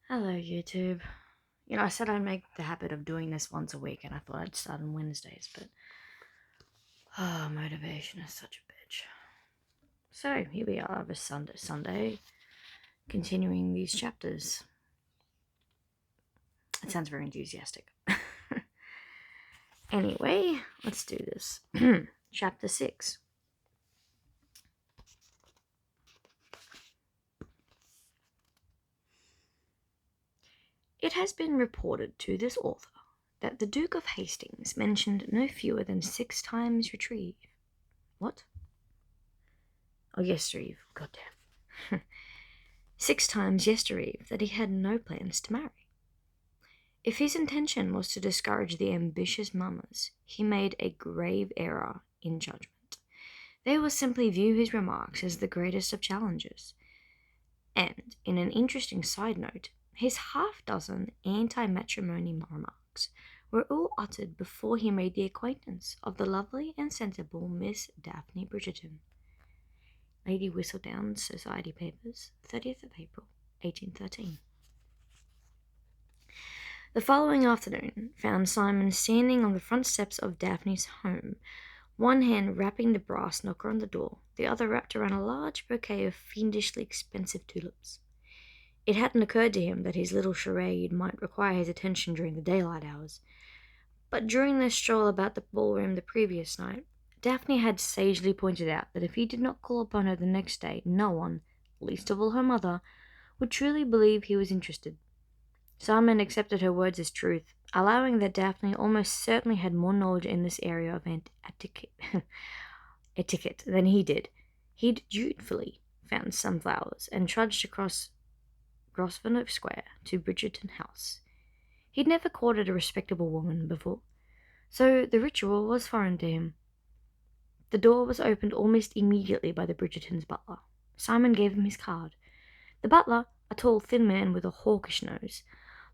Hello, YouTube. I said I'd make the habit of doing this once a week, and I thought I'd start on Wednesdays, but motivation is such a bitch. So here we are, this Sunday, continuing these chapters. It sounds very enthusiastic. Anyway, let's do this. Chapter 6. It has been reported to this author that the Duke of Hastings mentioned no fewer than 6 times retrieve. What? Oh, yestereve. Goddamn. 6 times yestereve that he had no plans to marry. If his intention was to discourage the ambitious mamas, he made a grave error in judgment. They will simply view his remarks as the greatest of challenges. And, in an interesting side note, his half-dozen anti-matrimony remarks were all uttered before he made the acquaintance of the lovely and sensible Miss Daphne Bridgerton. Lady Whistledown Society Papers, 30th of April, 1813. The following afternoon found Simon standing on the front steps of Daphne's home, one hand rapping the brass knocker on the door, the other wrapped around a large bouquet of fiendishly expensive tulips. It hadn't occurred to him that his little charade might require his attention during the daylight hours, but during their stroll about the ballroom the previous night, Daphne had sagely pointed out that if he did not call upon her the next day, no one, least of all her mother, would truly believe he was interested. Simon accepted her words as truth, allowing that Daphne almost certainly had more knowledge in this area of etiquette than he did. He'd dutifully found some flowers and trudged across Grosvenor Square to Bridgerton House. He'd never courted a respectable woman before, so the ritual was foreign to him. The door was opened almost immediately by the Bridgertons' butler. Simon gave him his card. The butler, a tall, thin man with a hawkish nose,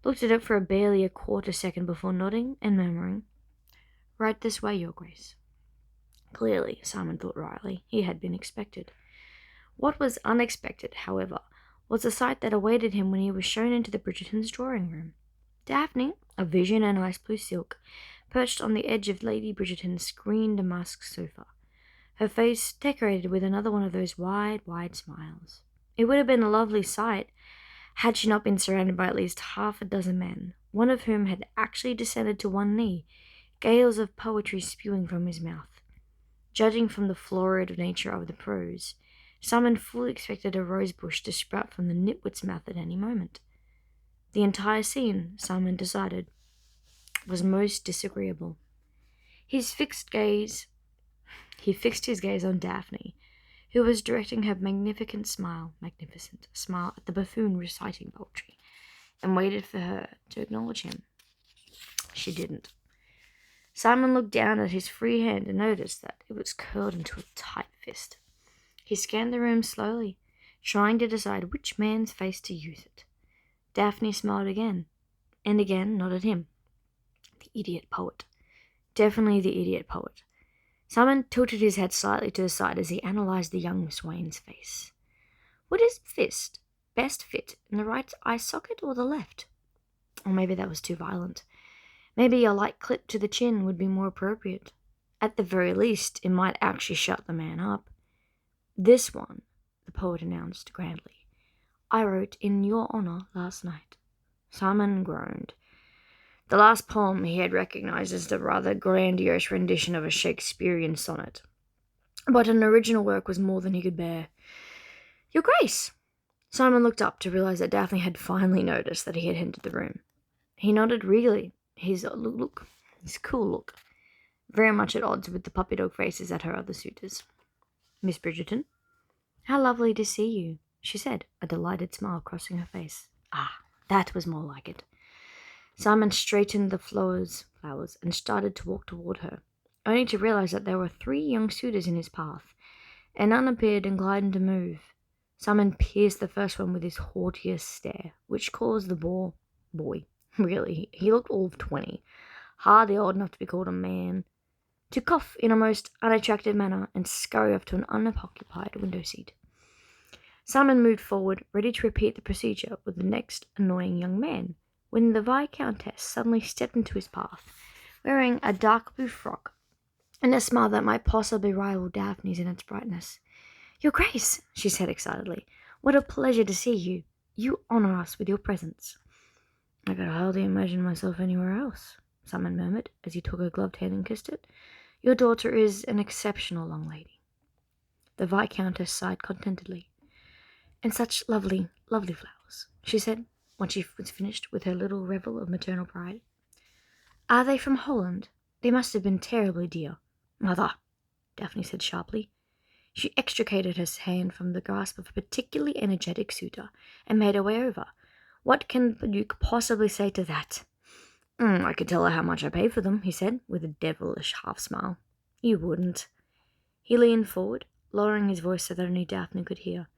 looked at it for barely a quarter second before nodding and murmuring, "Right this way, Your Grace." Clearly, Simon thought wryly, he had been expected. What was unexpected, however, was the sight that awaited him when he was shown into the Bridgertons' drawing room. Daphne, a vision in ice blue silk, perched on the edge of Lady Bridgerton's green damask sofa, her face decorated with another one of those wide, wide smiles. It would have been a lovely sight had she not been surrounded by at least half a dozen men, one of whom had actually descended to one knee, gales of poetry spewing from his mouth. Judging from the florid nature of the prose, Simon fully expected a rosebush to sprout from the nitwit's mouth at any moment. The entire scene, Simon decided, was most disagreeable. He fixed his gaze on Daphne, who was directing her magnificent smile at the buffoon reciting poetry, and waited for her to acknowledge him. She didn't. Simon looked down at his free hand and noticed that it was curled into a tight fist. He scanned the room slowly, trying to decide which man's face to use it. Daphne smiled again, and again nodded at him. The idiot poet. Definitely the idiot poet. Simon tilted his head slightly to the side as he analyzed the young swain's face. Would his fist best fit in the right eye socket or the left? Or maybe that was too violent. Maybe a light clip to the chin would be more appropriate. At the very least, it might actually shut the man up. "This one," the poet announced grandly, "I wrote in your honor last night." Simon groaned. The last poem he had recognized as the rather grandiose rendition of a Shakespearean sonnet. But an original work was more than he could bear. "Your Grace!" Simon looked up to realize that Daphne had finally noticed that he had entered the room. He nodded regally, his cool look, very much at odds with the puppy dog faces at her other suitors. "Miss Bridgerton?" "How lovely to see you," she said, a delighted smile crossing her face. Ah, that was more like it. Simon straightened the flowers and started to walk toward her, only to realize that there were 3 young suitors in his path, and none appeared inclined to move. Simon pierced the first one with his haughtiest stare, which caused the boy, really, he looked all of 20, hardly old enough to be called a man, to cough in a most unattractive manner and scurry off to an unoccupied window seat. Simon moved forward, ready to repeat the procedure with the next annoying young man, when the Viscountess suddenly stepped into his path, wearing a dark blue frock and a smile that might possibly rival Daphne's in its brightness. "Your Grace," she said excitedly, "what a pleasure to see you. You honor us with your presence." "I could hardly imagine myself anywhere else," Simon murmured as he took her gloved hand and kissed it. "Your daughter is an exceptional young lady." The Viscountess sighed contentedly. "And such lovely, lovely flowers," she said, when she was finished with her little revel of maternal pride. "Are they from Holland? They must have been terribly dear." "Mother," Daphne said sharply. She extricated her hand from the grasp of a particularly energetic suitor and made her way over. "What can the Duke possibly say to that?" I could tell her how much I paid for them," he said, with a devilish half-smile. "You wouldn't." He leaned forward, lowering his voice so that only Daphne could hear.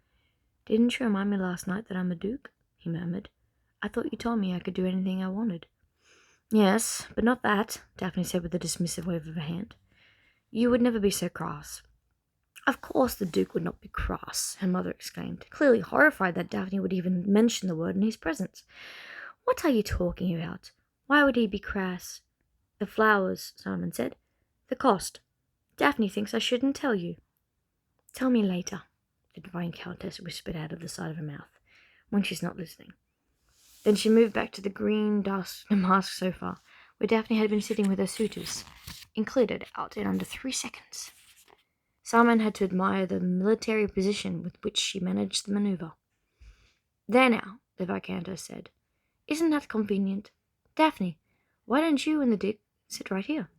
"Didn't you remind me last night that I'm a duke?" he murmured. "I thought you told me I could do anything I wanted." "Yes, but not that," Daphne said with a dismissive wave of her hand. "You would never be so cross." "Of course the Duke would not be cross," her mother exclaimed, clearly horrified that Daphne would even mention the word in his presence. "What are you talking about? Why would he be crass?" "The flowers," Simon said. "The cost. Daphne thinks I shouldn't tell you." "Tell me later," the divine countess whispered out of the side of her mouth, "when she's not listening." Then she moved back to the green damask sofa, where Daphne had been sitting with her suitors, and cleared it out in under 3 seconds. Simon had to admire the military precision with which she managed the maneuver. "There now," the Viscountess said. "Isn't that convenient? Daphne, why don't you and the Duke sit right here?"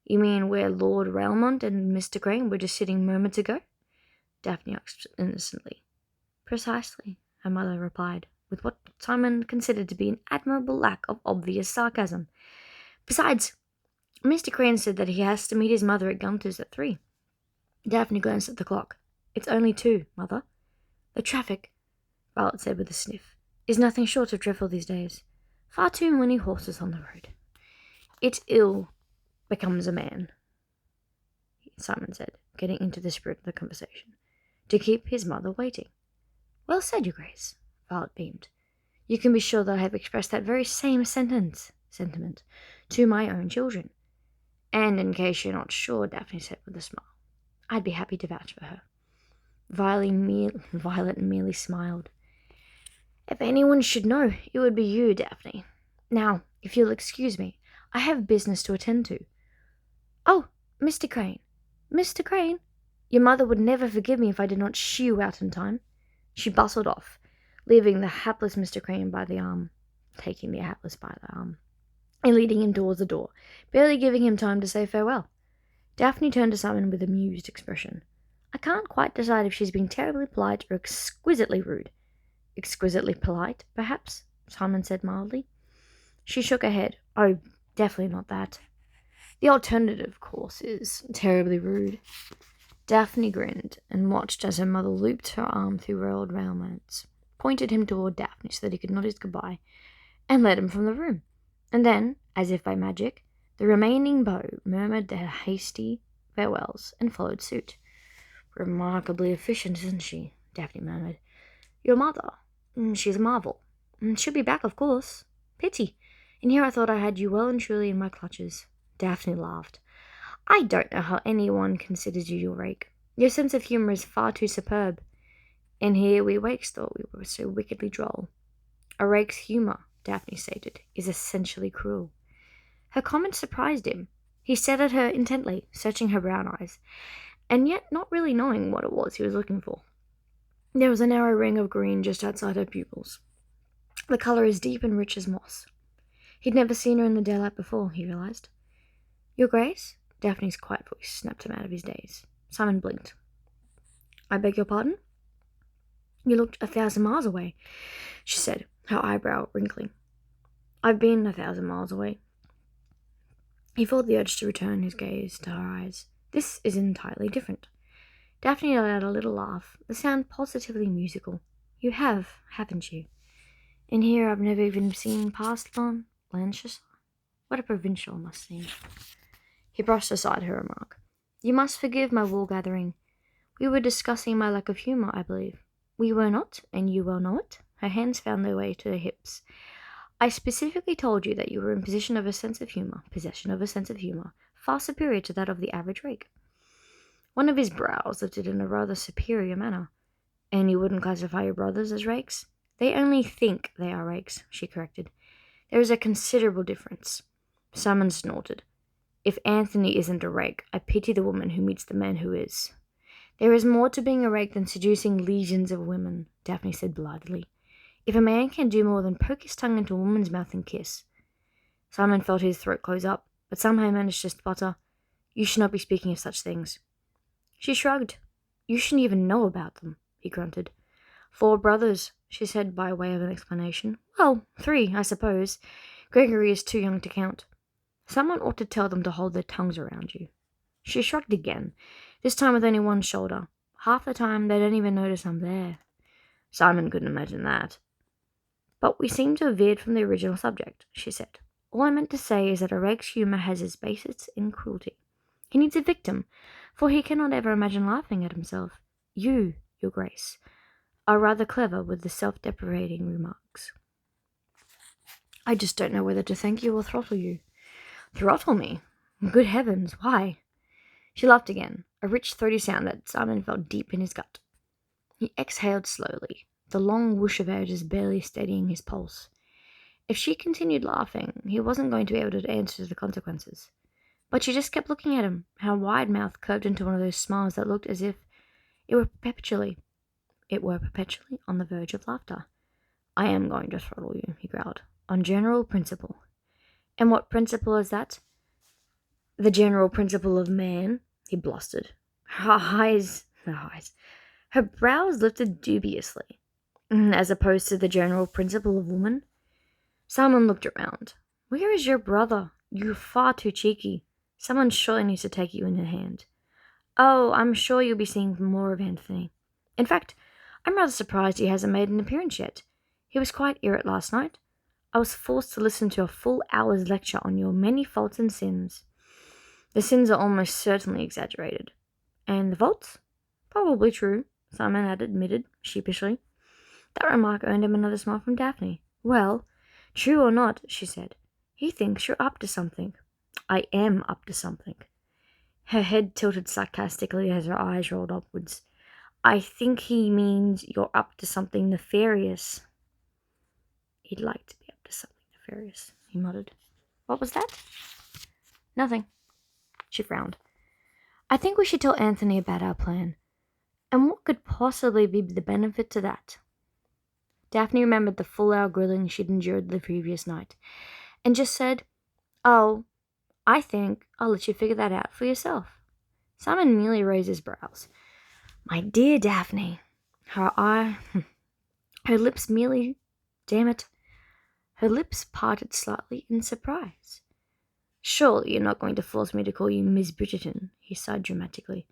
"You mean where Lord Railmont and Mr. Crane were just sitting moments ago?" Daphne asked innocently. "Precisely," her mother replied, with what Simon considered to be an admirable lack of obvious sarcasm. "Besides, Mr. Crane said that he has to meet his mother at Gunter's at 3. Daphne glanced at the clock. "It's only 2, Mother." "The traffic," Violet said with a sniff, "is nothing short of dreadful these days. Far too many horses on the road." "It ill becomes a man," Simon said, getting into the spirit of the conversation, "to keep his mother waiting." "Well said, Your Grace," Violet beamed. "You can be sure that I have expressed that very same sentiment to my own children." "And in case you're not sure," Daphne said with a smile, "I'd be happy to vouch for her." Violet merely smiled. "If anyone should know, it would be you, Daphne. Now, if you'll excuse me, I have business to attend to." "Oh, Mr. Crane. Mr. Crane, your mother would never forgive me if I did not shoo you out in time." She bustled off, leaving the hapless Mr. Crane by the arm, taking the hapless by the arm, and leading him towards the door, barely giving him time to say farewell. Daphne turned to Simon with a amused expression. "I can't quite decide if she's being terribly polite or exquisitely rude." "Exquisitely polite, perhaps," Simon said mildly. She shook her head. "Oh, definitely not that. The alternative, of course, is terribly rude." Daphne grinned and watched as her mother looped her arm through Lord Railmont's, pointed him toward Daphne so that he could nod his goodbye, and led him from the room. And then, as if by magic, the remaining beau murmured their hasty farewells and followed suit. "Remarkably efficient, isn't she?" Daphne murmured. "Your mother? She's a marvel. She'll be back, of course. Pity. And here I thought I had you well and truly in my clutches." Daphne laughed. "I don't know how anyone considers you your rake. Your sense of humour is far too superb. And here we wakes thought we were so wickedly droll." "A rake's humour," Daphne stated, "is essentially cruel." Her comment surprised him. He stared at her intently, searching her brown eyes, and yet not really knowing what it was he was looking for. There was a narrow ring of green just outside her pupils, the colour as deep and rich as moss. He'd never seen her in the daylight before, he realized. "Your Grace?" Daphne's quiet voice snapped him out of his daze. Simon blinked. "I beg your pardon?" "You looked 1,000 miles away," she said, her eyebrow wrinkling. "I've been 1,000 miles away." He felt the urge to return his gaze to her eyes. "This is entirely different." Daphne let out a little laugh, the sound positively musical. "You have, haven't you? And here I've never even seen past Lancashire. What a provincial must seem." He brushed aside her remark. "You must forgive my wool gathering. We were discussing my lack of humour, I believe." We were not, and you well know it. Her hands found their way to her hips. I specifically told you that you were in possession of a sense of humor, far superior to that of the average rake. One of his brows lifted in a rather superior manner. And you wouldn't classify your brothers as rakes? They only think they are rakes, she corrected. There is a considerable difference. Simon snorted. If Anthony isn't a rake, I pity the woman who meets the man who is. There is more to being a rake than seducing legions of women, Daphne said blithely. If a man can do more than poke his tongue into a woman's mouth and kiss. Simon felt his throat close up, but somehow managed to sputter, You should not be speaking of such things. She shrugged. You shouldn't even know about them, he grunted. 4 brothers, she said by way of an explanation. Well, 3, I suppose. Gregory is too young to count. Someone ought to tell them to hold their tongues around you. She shrugged again, this time with only one shoulder. Half the time they don't even notice I'm there. Simon couldn't imagine that. But we seem to have veered from the original subject, she said. All I meant to say is that a rake's humour has its basis in cruelty. He needs a victim, for he cannot ever imagine laughing at himself. You, Your Grace, are rather clever with the self-deprecating remarks. I just don't know whether to thank you or throttle you. Throttle me? Good heavens, why? She laughed again, a rich, throaty sound that Simon felt deep in his gut. He exhaled slowly, the long whoosh of air just barely steadying his pulse. If she continued laughing, he wasn't going to be able to answer the consequences. But she just kept looking at him, her wide mouth curved into one of those smiles that looked as if it were perpetually on the verge of laughter. I am going to throttle you, he growled, on general principle. And what principle is that? The general principle of man, he blustered. Her brows lifted dubiously. As opposed to the general principle of woman? Simon looked around. Where is your brother? You're far too cheeky. Someone surely needs to take you in her hand. Oh, I'm sure you'll be seeing more of Anthony. In fact, I'm rather surprised he hasn't made an appearance yet. He was quite irate last night. I was forced to listen to a full hour's lecture on your many faults and sins. The sins are almost certainly exaggerated. And the faults? Probably true, Simon had admitted, sheepishly. That remark earned him another smile from Daphne. Well, true or not, she said, he thinks you're up to something. I am up to something. Her head tilted sarcastically as her eyes rolled upwards. I think he means you're up to something nefarious. He'd like to be up to something nefarious, he muttered. What was that? Nothing. She frowned. I think we should tell Anthony about our plan. And what could possibly be the benefit to that? Daphne remembered the full-hour grilling she'd endured the previous night, and just said, Oh, I think I'll let you figure that out for yourself. Simon merely raised his brows. My dear Daphne. Her lips parted slightly in surprise. Surely you're not going to force me to call you Miss Bridgerton, he sighed dramatically.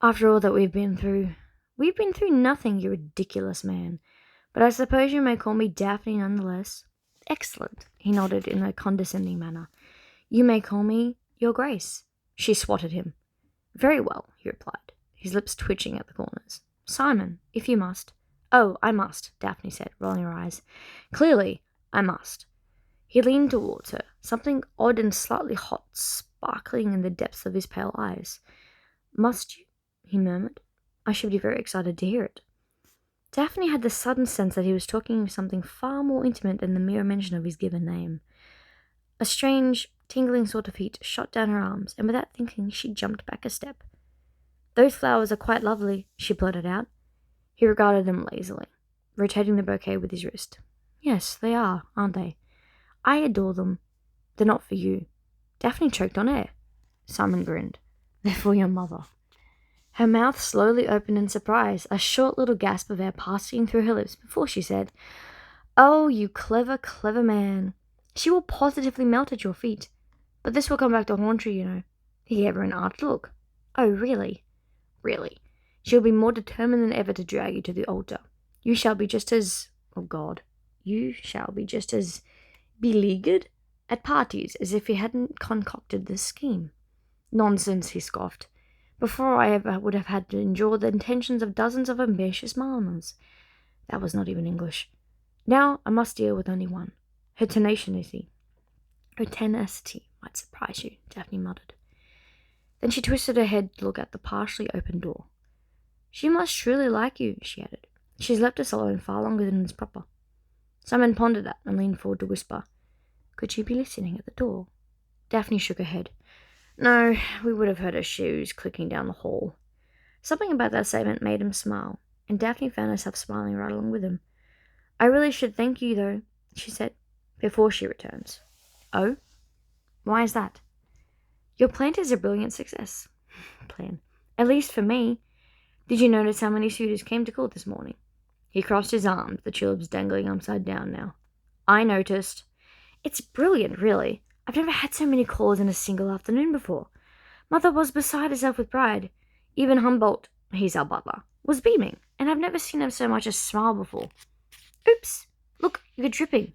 After all that we've been through. We've been through nothing, you ridiculous man. But I suppose you may call me Daphne nonetheless. Excellent, he nodded in a condescending manner. You may call me Your Grace. She swatted him. Very well, he replied, his lips twitching at the corners. Simon, if you must. Oh, I must, Daphne said, rolling her eyes. Clearly, I must. He leaned towards her, something odd and slightly hot sparkling in the depths of his pale eyes. Must you? He murmured. I should be very excited to hear it. Daphne had the sudden sense that he was talking of something far more intimate than the mere mention of his given name. A strange, tingling sort of heat shot down her arms, and without thinking, she jumped back a step. Those flowers are quite lovely, she blurted out. He regarded them lazily, rotating the bouquet with his wrist. Yes, they are, aren't they? I adore them. They're not for you. Daphne choked on air. Simon grinned. They're for your mother. Her mouth slowly opened in surprise, a short little gasp of air passing through her lips before she said, Oh, you clever, clever man. She will positively melt at your feet. But this will come back to haunt you, you know. He gave her an arch look. Oh, really? Really. She'll be more determined than ever to drag you to the altar. You shall be just as... Oh, God. You shall be just as... beleaguered at parties as if he hadn't concocted this scheme. Nonsense, he scoffed. Before I ever would have had to endure the intentions of dozens of ambitious mamas. That was not even English. Now I must deal with only one. Her tenacity. Her tenacity might surprise you, Daphne muttered. Then she twisted her head to look at the partially open door. She must truly like you, she added. She's left us alone far longer than is proper. Simon pondered that and leaned forward to whisper, Could she be listening at the door? Daphne shook her head. No, we would have heard her shoes clicking down the hall. Something about that statement made him smile, and Daphne found herself smiling right along with him. I really should thank you, though, she said, before she returns. Oh? Why is that? Your plant is a brilliant success. Plan. At least for me. Did you notice how many suitors came to court this morning? He crossed his arms, the tulips dangling upside down now. I noticed. It's brilliant, really. I've never had so many callers in a single afternoon before. Mother was beside herself with pride. Even Humboldt, he's our butler, was beaming, and I've never seen him so much as smile before. Oops! Look, you're dripping.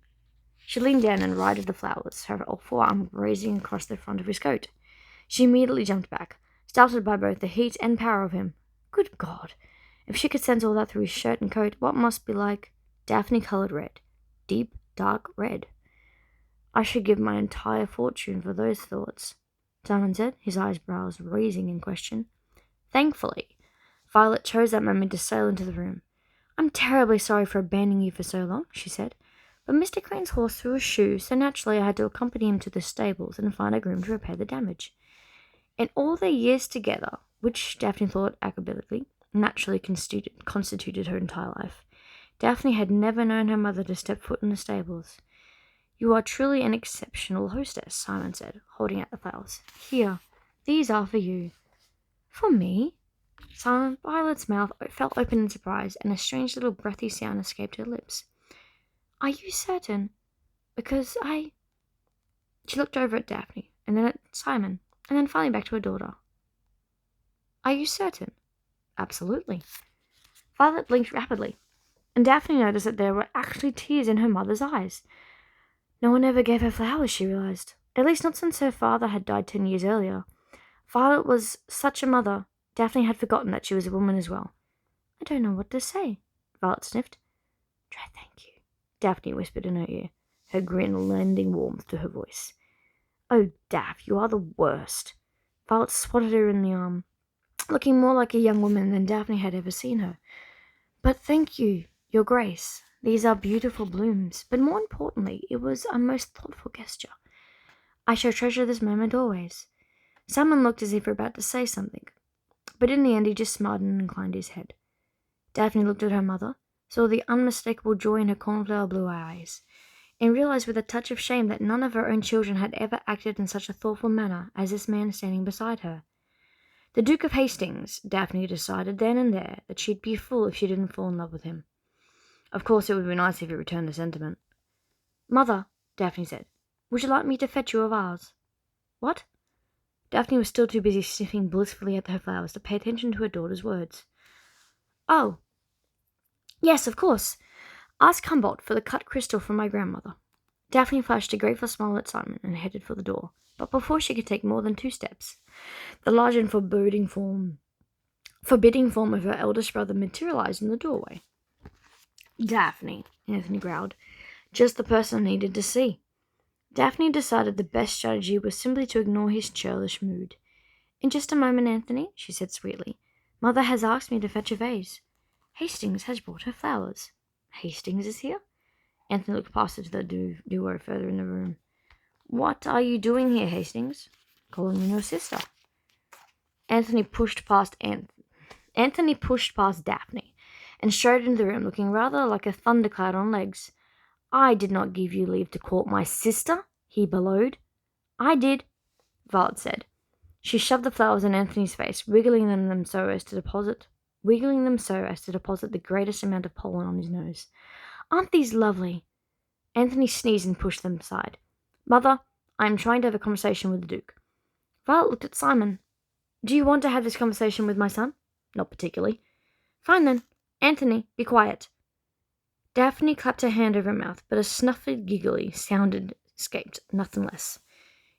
She leaned down and righted the flowers, her forearm grazing across the front of his coat. She immediately jumped back, startled by both the heat and power of him. Good God! If she could sense all that through his shirt and coat, what must be like? Daphne coloured red. Deep, dark red. I should give my entire fortune for those thoughts, Simon said, his eyebrows raising in question. Thankfully, Violet chose that moment to sail into the room. I'm terribly sorry for abandoning you for so long, she said, but Mr. Crane's horse threw a shoe, so naturally I had to accompany him to the stables and find a groom to repair the damage. In all their years together, which Daphne thought academically naturally constituted her entire life, Daphne had never known her mother to step foot in the stables. You are truly an exceptional hostess, Simon said, holding out the flowers. Here, these are for you. For me? Violet's mouth fell open in surprise, and a strange little breathy sound escaped her lips. Are you certain? Because She looked over at Daphne, and then at Simon, and then finally back to her daughter. Are you certain? Absolutely. Violet blinked rapidly, and Daphne noticed that there were actually tears in her mother's eyes. No one ever gave her flowers, she realized. At least not since her father had died 10 years earlier. Violet was such a mother. Daphne had forgotten that she was a woman as well. I don't know what to say, Violet sniffed. Try thank you, Daphne whispered in her ear, her grin lending warmth to her voice. Oh, Daph, you are the worst. Violet swatted her in the arm, looking more like a young woman than Daphne had ever seen her. But thank you, Your Grace. These are beautiful blooms, but more importantly, it was a most thoughtful gesture. I shall treasure this moment always. Simon looked as if he were about to say something, but in the end he just smiled and inclined his head. Daphne looked at her mother, saw the unmistakable joy in her cornflower blue eyes, and realized with a touch of shame that none of her own children had ever acted in such a thoughtful manner as this man standing beside her. The Duke of Hastings, Daphne decided then and there that she'd be a fool if she didn't fall in love with him. Of course, it would be nice if he returned the sentiment. Mother, Daphne said, would you like me to fetch you a vase? What? Daphne was still too busy sniffing blissfully at her flowers to pay attention to her daughter's words. Oh, yes, of course. Ask Humboldt for the cut crystal from my grandmother. Daphne flashed a grateful smile at Simon and headed for the door, but before she could take more than 2 steps, the large and forbidding form of her eldest brother materialized in the doorway. Daphne, Anthony growled. Just the person I needed to see. Daphne decided the best strategy was simply to ignore his churlish mood. In just a moment, Anthony, she said sweetly. Mother has asked me to fetch a vase. Hastings has brought her flowers. Hastings is here? Anthony looked past it to the duo further in the room. What are you doing here, Hastings? Calling in your sister. Anthony pushed past Daphne and strode into the room, looking rather like a thundercloud on legs. I did not give you leave to court my sister, he bellowed. I did, Violet said. She shoved the flowers in Anthony's face, wiggling them so as to deposit the greatest amount of pollen on his nose. Aren't these lovely? Anthony sneezed and pushed them aside. Mother, I am trying to have a conversation with the Duke. Violet looked at Simon. Do you want to have this conversation with my son? Not particularly. Fine then. Anthony, be quiet. Daphne clapped her hand over her mouth, but a snuffled giggly sound escaped, nothing less.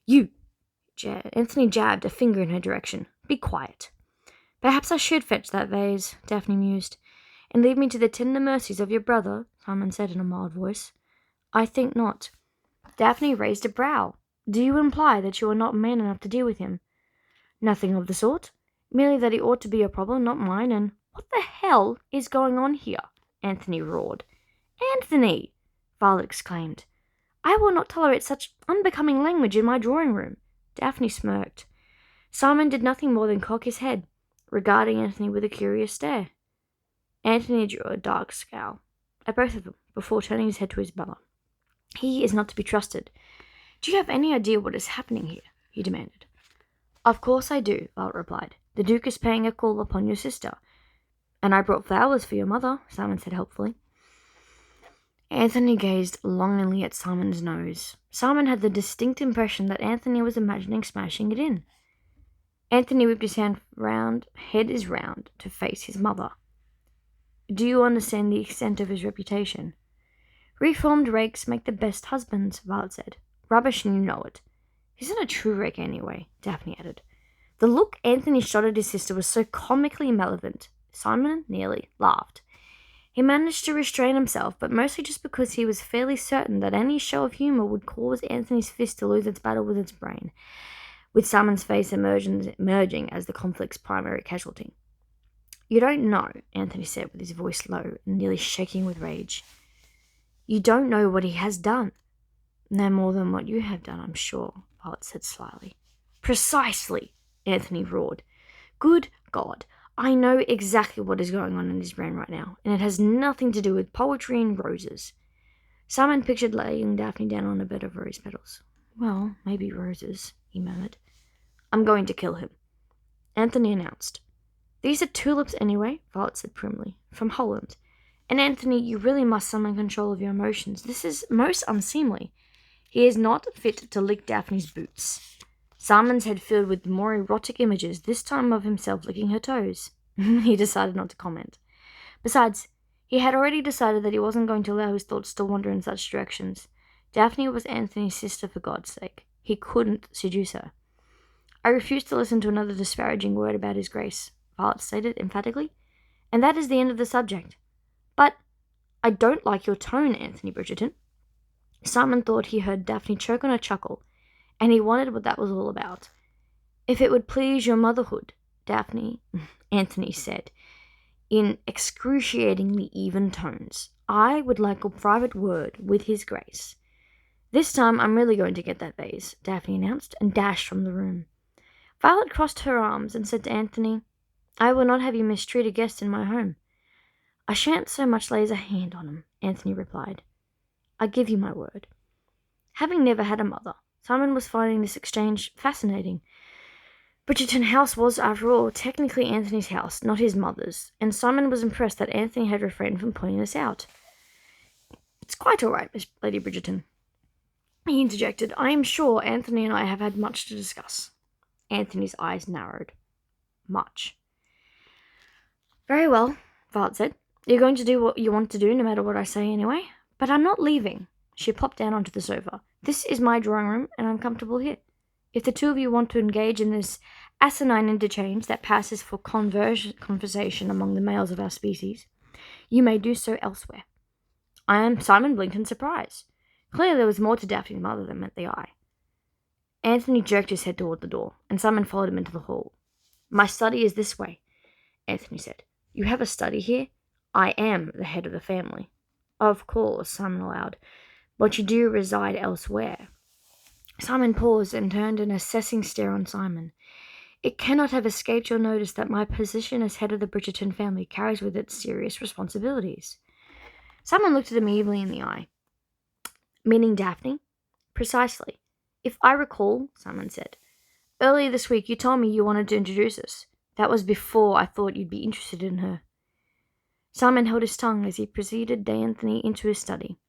You! Anthony jabbed a finger in her direction. Be quiet. Perhaps I should fetch that vase, Daphne mused. and leave me to the tender mercies of your brother?" Simon said in a mild voice. "I think not." Daphne raised a brow. "Do you imply that you are not man enough to deal with him?" "Nothing of the sort. Merely that he ought to be your problem, not mine, and—" "What the hell is going on here?" Anthony roared. "Anthony!" Violet exclaimed. "I will not tolerate such unbecoming language in my drawing room." Daphne smirked. Simon did nothing more than cock his head, regarding Anthony with a curious stare. Anthony drew a dark scowl at both of them before turning his head to his mother. "He is not to be trusted. Do you have any idea what is happening here?" he demanded. "Of course I do," Violet replied. "The Duke is paying a call upon your sister." "And I brought flowers for your mother," Simon said helpfully. Anthony gazed longingly at Simon's nose. Simon had the distinct impression that Anthony was imagining smashing it in. Anthony whipped his head round to face his mother. "Do you understand the extent of his reputation?" "Reformed rakes make the best husbands," Violet said. "Rubbish, and you know it." "He's not a true rake anyway," Daphne added. The look Anthony shot at his sister was so comically malevolent, Simon nearly laughed. He managed to restrain himself, but mostly just because he was fairly certain that any show of humour would cause Anthony's fist to lose its battle with its brain, with Simon's face emerging as the conflict's primary casualty. "You don't know," Anthony said with his voice low and nearly shaking with rage. "You don't know what he has done." "No more than what you have done, I'm sure," Violet said slyly. "Precisely," Anthony roared. "Good God, I know exactly what is going on in his brain right now, and it has nothing to do with poetry and roses." Simon pictured laying Daphne down on a bed of rose petals. "Well, maybe roses," he murmured. "I'm going to kill him," Anthony announced. "These are tulips anyway," Violet said primly, "from Holland. And Anthony, you really must summon control of your emotions. This is most unseemly. He is not fit to lick Daphne's boots." Simon's head filled with more erotic images, this time of himself licking her toes. He decided not to comment. Besides, he had already decided that he wasn't going to allow his thoughts to wander in such directions. Daphne was Anthony's sister, for God's sake. He couldn't seduce her. "I refuse to listen to another disparaging word about his grace," Violet stated emphatically. "And that is the end of the subject." "But I don't like your tone, Anthony Bridgerton." Simon thought he heard Daphne choke on a chuckle, and he wondered what that was all about. "If it would please your motherhood, Daphne," Anthony said, in excruciatingly even tones, "I would like a private word with his grace." "This time I'm really going to get that vase," Daphne announced, and dashed from the room. Violet crossed her arms and said to Anthony, "I will not have you mistreat a guest in my home." "I shan't so much lay as a hand on him," Anthony replied. "I give you my word." Having never had a mother, Simon was finding this exchange fascinating. Bridgerton House was, after all, technically Anthony's house, not his mother's, and Simon was impressed that Anthony had refrained from pointing this out. "It's quite all right, Miss Lady Bridgerton," he interjected. "I am sure Anthony and I have had much to discuss." Anthony's eyes narrowed. "Much." "Very well," Violet said. "You're going to do what you want to do, no matter what I say anyway. But I'm not leaving." She popped down onto the sofa. "This is my drawing room, and I'm comfortable here. If the two of you want to engage in this asinine interchange that passes for conversation among the males of our species, you may do so elsewhere." Simon blinked in surprise. Clearly there was more to Daphne's mother than met the eye. Anthony jerked his head toward the door, and Simon followed him into the hall. "My study is this way," Anthony said. "You have a study here? I am the head of the family." "Of course," Simon allowed, "but you do reside elsewhere." Simon paused and turned an assessing stare on Simon. "It cannot have escaped your notice that my position as head of the Bridgerton family carries with it serious responsibilities." Simon looked at him evenly in the eye. "Meaning Daphne?" "Precisely. If I recall," Simon said, "earlier this week you told me you wanted to introduce us. That was before I thought you'd be interested in her." Simon held his tongue as he preceded Anthony into his study,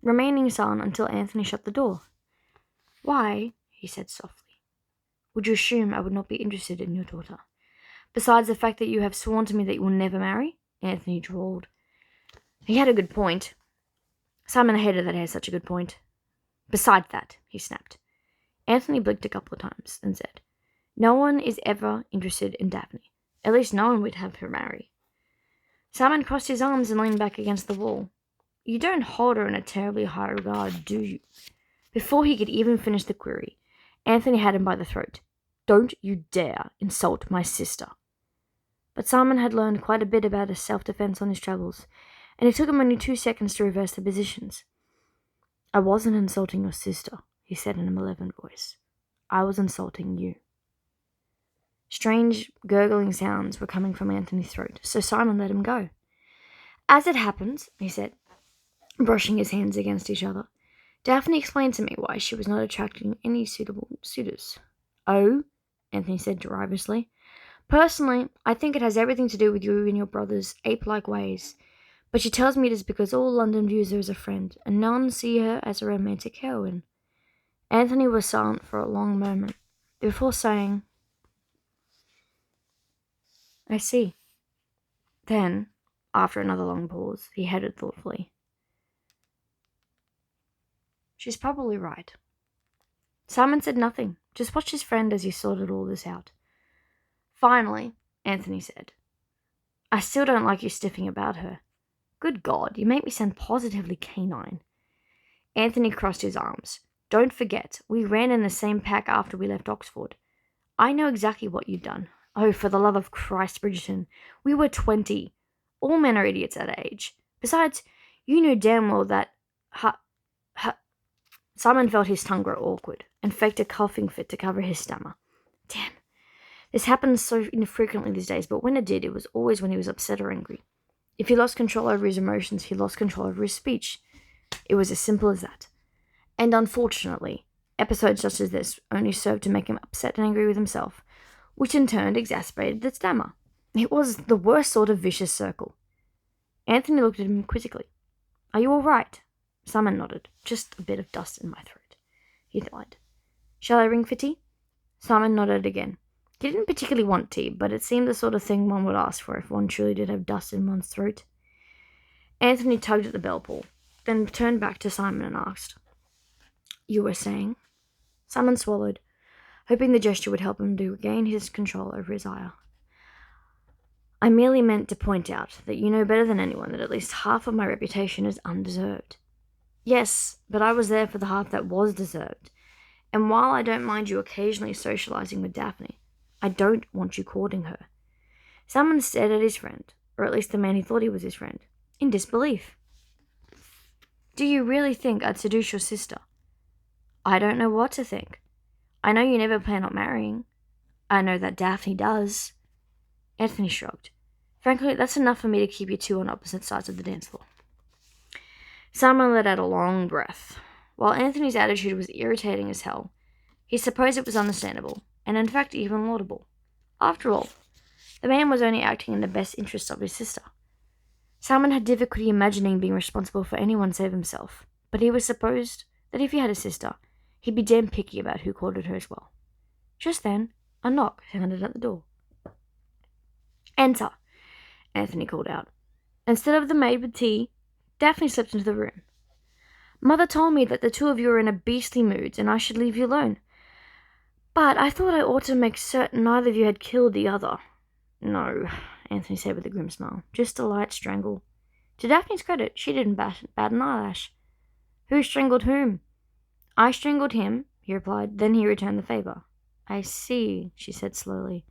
remaining silent until Anthony shut the door. "Why," he said softly, "would you assume I would not be interested in your daughter? Besides the fact that you have sworn to me that you will never marry?" Anthony drawled. He had a good point. Simon hated that he had such a good point. "Besides that," he snapped. Anthony blinked a couple of times and said, "No one is ever interested in Daphne. At least no one would have her marry." Simon crossed his arms and leaned back against the wall. You don't hold her in a terribly high regard, do you? Before he could even finish the query, Anthony had him by the throat. Don't you dare insult my sister. But Simon had learned quite a bit about his self-defense on his travels, and it took him only 2 seconds to reverse the positions. I wasn't insulting your sister, he said in a malevolent voice. I was insulting you. Strange, gurgling sounds were coming from Anthony's throat, so Simon let him go. As it happens, he said, brushing his hands against each other, Daphne explained to me why she was not attracting any suitable suitors. Oh, Anthony said derivously. Personally, I think it has everything to do with you and your brother's ape-like ways, but she tells me it is because all London views her as a friend, and none see her as a romantic heroine. Anthony was silent for a long moment, before saying, I see. Then, after another long pause, he added thoughtfully, She's probably right. Simon said nothing, just watched his friend as he sorted all this out. Finally, Anthony said, I still don't like you stiffing about her. Good God, you make me sound positively canine. Anthony crossed his arms. Don't forget, we ran in the same pack after we left Oxford. I know exactly what you'd done. Oh, for the love of Christ, Bridgerton, we were 20. All men are idiots at that age. Besides, you knew damn well that... Simon felt his tongue grow awkward, and faked a coughing fit to cover his stammer. Damn. This happens so infrequently these days, but when it did, it was always when he was upset or angry. If he lost control over his emotions, he lost control over his speech. It was as simple as that. And unfortunately, episodes such as this only served to make him upset and angry with himself, which in turn exacerbated the stammer. It was the worst sort of vicious circle. Anthony looked at him quizzically. Are you all right? Simon nodded. Just a bit of dust in my throat. He lied. Shall I ring for tea? Simon nodded again. He didn't particularly want tea, but it seemed the sort of thing one would ask for if one truly did have dust in one's throat. Anthony tugged at the bell pull, then turned back to Simon and asked, You were saying? Simon swallowed, hoping the gesture would help him to regain his control over his ire. I merely meant to point out that you know better than anyone that at least half of my reputation is undeserved. Yes, but I was there for the half that was deserved, and while I don't mind you occasionally socializing with Daphne, I don't want you courting her. Simon stared at his friend, or at least the man he thought he was his friend, in disbelief. Do you really think I'd seduce your sister? I don't know what to think. I know you never plan on marrying. I know that Daphne does. Anthony shrugged. Frankly, that's enough for me to keep you two on opposite sides of the dance floor. Simon let out a long breath. While Anthony's attitude was irritating as hell, he supposed it was understandable, and in fact even laudable. After all, the man was only acting in the best interests of his sister. Simon had difficulty imagining being responsible for anyone save himself, but he was supposed that if he had a sister, he'd be damn picky about who courted her as well. Just then, a knock sounded at the door. Enter, Anthony called out. Instead of the maid with tea, Daphne slipped into the room. Mother told me that the two of you were in a beastly mood and I should leave you alone. But I thought I ought to make certain neither of you had killed the other. No, Anthony said with a grim smile. Just a light strangle. To Daphne's credit, she didn't bat an eyelash. Who strangled whom? I strangled him, he replied. Then he returned the favour. I see, she said slowly.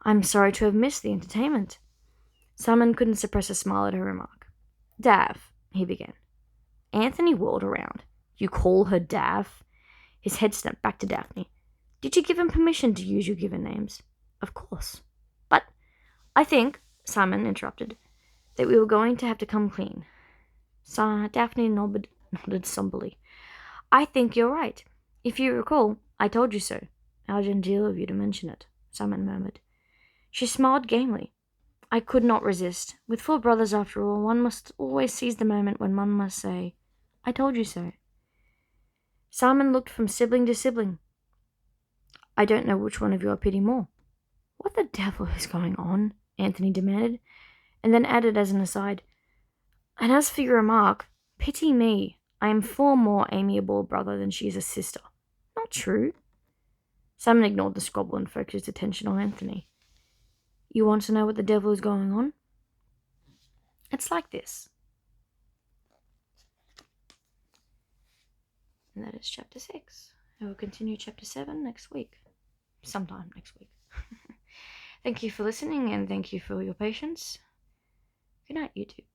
I'm sorry to have missed the entertainment. Simon couldn't suppress a smile at her remark. Dav, he began. Anthony whirled around. You call her Dav? His head snapped back to Daphne. Did you give him permission to use your given names? Of course. But I think, Simon interrupted, that we were going to have to come clean. Daphne nodded somberly. I think you're right. If you recall, I told you so. How genteel of you to mention it, Simon murmured. She smiled gamely. I could not resist. With full brothers, after all, one must always seize the moment when one must say, I told you so. Simon looked from sibling to sibling. I don't know which one of you I pity more. What the devil is going on? Anthony demanded, and then added as an aside, and as for your remark, pity me. I am far more amiable brother than she is a sister. Not true. Simon ignored the squabble and focused his attention on Anthony. You want to know what the devil is going on? It's like this. And that is chapter 6. I will continue chapter 7 next week. Sometime next week. Thank you for listening, and thank you for your patience. Good night, YouTube.